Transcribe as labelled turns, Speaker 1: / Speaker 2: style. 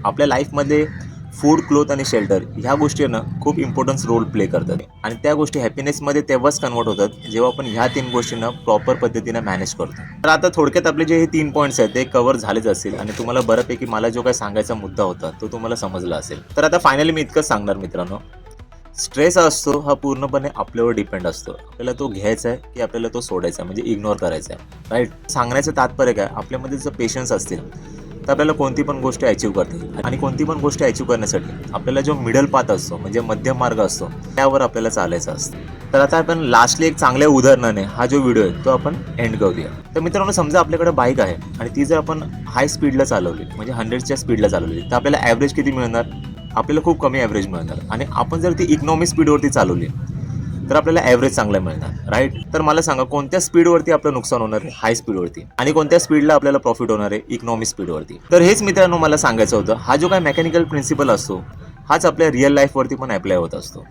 Speaker 1: आपल्या लाईफमध्ये food, cloth आणि शेल्टर ह्या गोष्टी ना खूप इम्पॉर्टन्स रोल प्ले करतात आणि त्या गोष्टी हॅपीनेसमध्ये तेव्हाच कन्वर्ट होतात जेव्हा आपण ह्या 3 गोष्टींना प्रॉपर पद्धतीने मॅनेज करतो. तर आता थोडक्यात आपले जे हे 3 पॉईंट्स आहेत ते कव्हर झालेच असतील आणि तुम्हाला बऱ्यापैकी मला जो काही सांगायचा मुद्दा होता तो तुम्हाला समजला असेल. तर आता फायनली मी इतकंच सांगणार मित्रांनो, स्ट्रेस असतो हा पूर्णपणे आपल्यावर डिपेंड असतो. आपल्याला तो घ्यायचा आहे की आपल्याला तो सोडायचा आहे, म्हणजे इग्नोर करायचा आहे, राईट? सांगण्याचं तात्पर्य काय, आपल्यामध्ये जर पेशन्स असतील तर आपल्याला कोणती पण गोष्ट अचीव करता येईल आणि कोणती पण गोष्ट अचीव करण्यासाठी आपल्याला जो मिडल पाथ असतो म्हणजे मध्यम मार्ग असतो त्यावर आपल्याला चालायचं असतं. तर आता आपण लास्टली एक चांगल्या उदाहरणाने हा जो व्हिडिओ आहे तो आपण एंड करूया. तर मित्रांनो, समजा आपल्याकडे बाईक आहे आणि ती जर आपण हाय स्पीडला चालवली म्हणजे 100च्या स्पीडला चालवली तर आपल्याला ॲव्हरेज किती मिळणार? आपल्याला खूप कमी ॲव्हरेज मिळणार. आणि आपण जर ती इकॉनॉमी स्पीडवरती चालवली तर आपल्याला ॲव्हरेज चांगला मिळणार, राईट? तर मला सांगा कोणत्या स्पीडवरती आपलं नुकसान होणार आहे? हाय स्पीडवरती. आणि कोणत्या स्पीडला आपल्याला प्रॉफिट होणार आहे? इकॉनॉमी स्पीडवरती. तर हेच मित्रांनो मला सांगायचं होतं, हा जो काय मेकॅनिकल प्रिन्सिपल असतो हाच आपल्या रिअल लाईफवरती पण अप्लाय होत असतो.